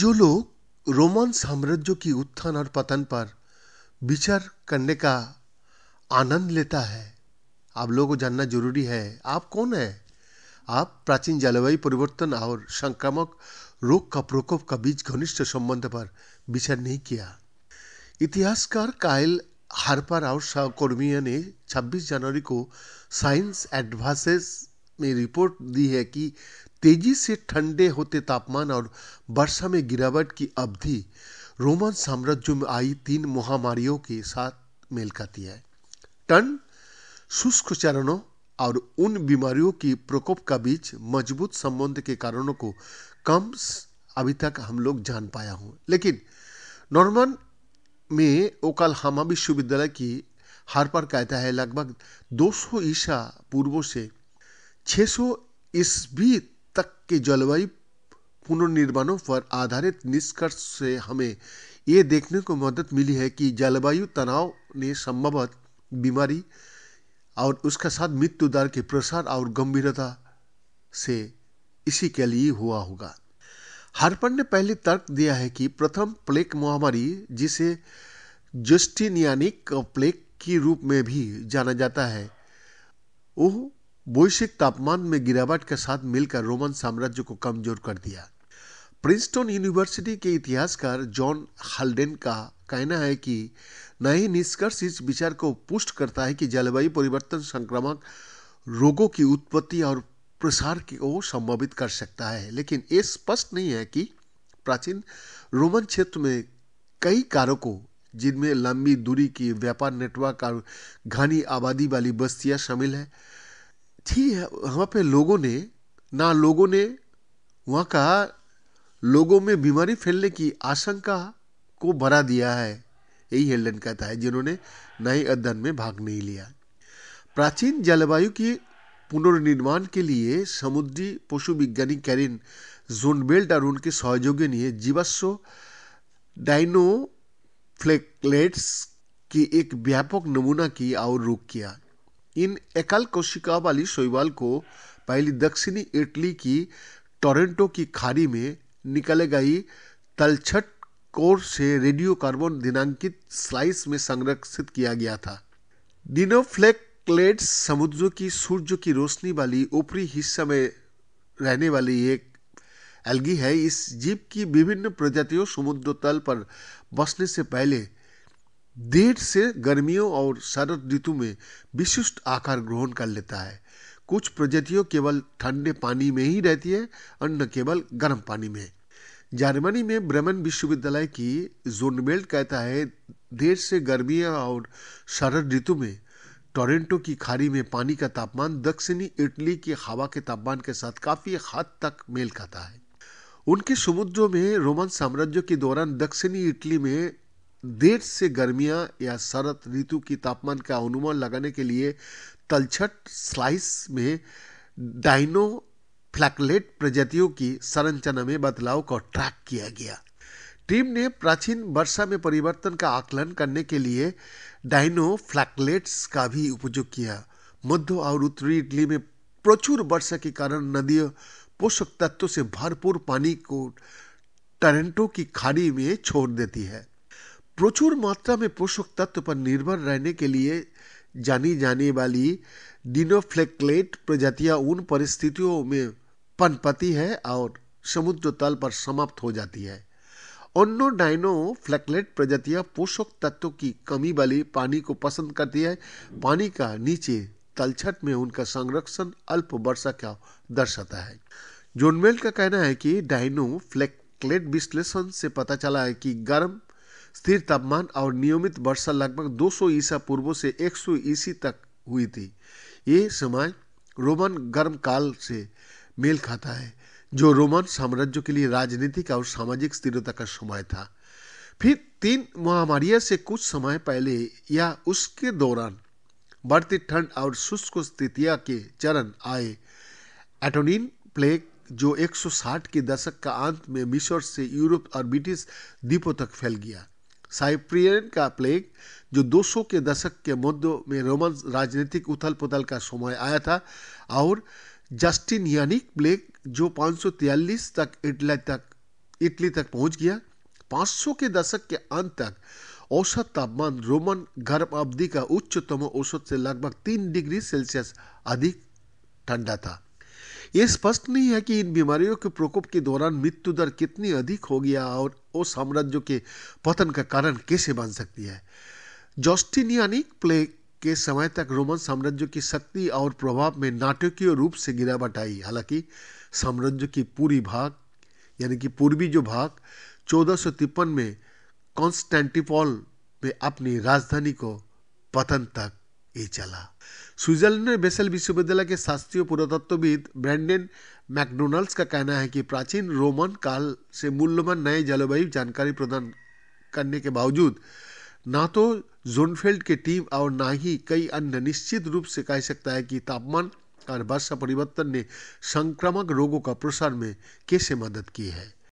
जो लोग रोमन साम्राज्य की उत्थान और पतन पर विचार करने का आनंद लेता है, आप लोगों को जानना जरूरी है आप कौन है। आप प्राचीन जलवायु परिवर्तन और संक्रामक रोग का प्रकोप का बीच घनिष्ठ संबंध पर विचार नहीं किया। इतिहासकार काइल हार्पर और सहकर्मियों ने 26 जनवरी को साइंस एडवांसेस में रिपोर्ट दी है कि तेजी से ठंडे होते तापमान और वर्षा में गिरावट की अवधि रोमन साम्राज्य में आई 3 महामारियों के साथ मेल खाती है। टन शुष्क चरणों और उन बीमारियों की प्रकोप का बीच मजबूत संबंध के कारणों को कम अभी तक हम लोग जान पाया हूं, लेकिन नॉर्मन में ओकलाहोमा विश्वविद्यालय की हार्पर कहता है लगभग 200 ईसा पूर्व से 600 ईस्वी तक के जलवायु पुनर्निर्माणों पर आधारित निष्कर्ष से हमें ये देखने को मदद मिली है कि जलवायु तनाव ने संभवतः बीमारी और उसके साथ मृत्यु दर के प्रसार और गंभीरता से इसी के लिए हुआ होगा। हार्पर ने पहले तर्क दिया है कि प्रथम प्लेग महामारी, जिसे जस्टिनियानिक प्लेग के रूप में भी जाना जाता है, वो वैश्विक तापमान में गिरावट के साथ मिलकर रोमन साम्राज्य को कमजोर कर दिया। प्रिंसटन यूनिवर्सिटी के इतिहासकार जॉन हाल्डेन का कहना है कि नए निष्कर्ष इस विचार को पुष्ट करता है कि जलवायु परिवर्तन संक्रामक रोगों की उत्पत्ति और प्रसार को संभावित कर सकता है, लेकिन ये स्पष्ट नहीं है कि प्राचीन रोमन क्षेत्र में कई कारकों, जिनमें लंबी दूरी की व्यापार नेटवर्क और घनी आबादी वाली बस्तियां शामिल है, थी। वहाँ पे लोगों ने वहाँ का लोगों में बीमारी फैलने की आशंका को बढ़ा दिया है, यही हेल्डन कहता है, जिन्होंने नए अध्ययन में भाग नहीं लिया। प्राचीन जलवायु की पुनर्निर्माण के लिए समुद्री पशु वैज्ञानिक कैरिन जोनबेल्ट और उनके सहयोगियों ने जीवाश्म डायनोफ्लेगलेट्स की एक व्यापक नमूना की और रोक किया। इन एकल कोशिका वाली शैवाल को पहली दक्षिणी इटली की टोरंटो की खाड़ी में निकाले गई तलछट कोर से रेडियो कार्बन दिनांकित स्लाइस में संरक्षित किया गया था। डायनोफ्लेगलेट्स समुद्र की सूर्य की रोशनी वाली ऊपरी हिस्सा में रहने वाली एक एल्गी है। इस जीव की विभिन्न प्रजातियों समुद्र तल पर बसने से पहले देर से गर्मियों और शरद ऋतु में विशिष्ट आकार ग्रहण कर लेता है। कुछ प्रजातियों केवल ठंडे पानी में ही रहती है, अन्य केवल गर्म पानी में। जर्मनी में ब्रेमेन विश्वविद्यालय की जोनबेल्ट कहता है देर से गर्मियों और शरद ऋतु में टोरंटो की खाड़ी में पानी का तापमान दक्षिणी इटली की हवा के तापमान के साथ काफी हद तक मेल खाता है। उनके समुद्रों में रोमन साम्राज्य के दौरान दक्षिणी इटली में देर से गर्मियां या शरद ऋतु की तापमान का अनुमान लगाने के लिए तलछट स्लाइस में डायनोफ्लेगलेट प्रजातियों की संरचना में बदलाव को ट्रैक किया गया। टीम ने प्राचीन वर्षा में परिवर्तन का आकलन करने के लिए डायनोफ्लेगलेट्स का भी उपयोग किया। मध्य और उत्तरी इटली में प्रचुर वर्षा के कारण नदियां पोषक तत्वों से भरपूर पानी को टोरंटो की खाड़ी में छोड़ देती है। प्रचुर मात्रा में पोषक तत्व पर निर्भर रहने के लिए जानी जाने वाली डायनोफ्लेगलेट प्रजातियां उन परिस्थितियों में पनपती है और समुद्र तल पर समाप्त हो जाती है। अन्य डायनोफ्लेगलेट प्रजातियां पोषक तत्वों की कमी वाली पानी को पसंद करती है। पानी का नीचे तलछट में उनका संरक्षण अल्प वर्षा का दर्शाता है। जोनबेल्ट का कहना है कि डायनोफ्लेगलेट विश्लेषण से पता चला है कि गर्म स्थिर तापमान और नियमित वर्षा लगभग 200 ईसा पूर्व से 100 ईसी तक हुई थी। ये समय रोमन गर्म काल से मेल खाता है, जो रोमन साम्राज्य के लिए राजनीतिक और सामाजिक स्थिरता का समय था। फिर 3 महामारियों से कुछ समय पहले या उसके दौरान बढ़ती ठंड और शुष्क स्थितियां के चरण आए। एटोनिन प्लेग, जो 160 के दशक का अंत में मिस्र से यूरोप और ब्रिटिश द्वीपों तक फैल गया। साइप्रियन का प्लेग, जो 200 के दशक के मध्य में रोमन राजनीतिक उथल पुथल का समय आया था, और जस्टिनियानिक प्लेग, जो 543 तक इटली तक इटली तक पहुंच गया। 500 के दशक के अंत तक औसत तापमान रोमन गर्म अवधि का उच्चतम औसत से लगभग 3 डिग्री सेल्सियस अधिक ठंडा था। यह स्पष्ट नहीं है कि इन बीमारियों के प्रकोप के दौरान मृत्यु दर कितनी अधिक हो गया और वो साम्राज्यों के पतन का कारण कैसे बन सकती है। जस्टिनियानिक प्लेग के समय तक रोमन साम्राज्य की शक्ति और प्रभाव में नाटकीय रूप से गिरावट आई। हालांकि साम्राज्य की पूरी भाग यानी कि पूर्वी जो भाग 1453 में कॉन्स्टेंटिनोपल में अपनी राजधानी को पतन तक ये चला। स्विट्जरलैंड में बेसेल विश्वविद्यालय के शास्त्रीय पुरातत्वविद ब्रैंडन मैकडोनाल्ड्स का कहना है कि प्राचीन रोमन काल से मूल्यवान नए जलवायु जानकारी प्रदान करने के बावजूद ना तो जोनफेल्ड की टीम और ना ही कई अन्य निश्चित रूप से कह सकता है कि तापमान और वर्षा परिवर्तन ने संक्रामक रोगों का प्रसार में कैसे मदद की है।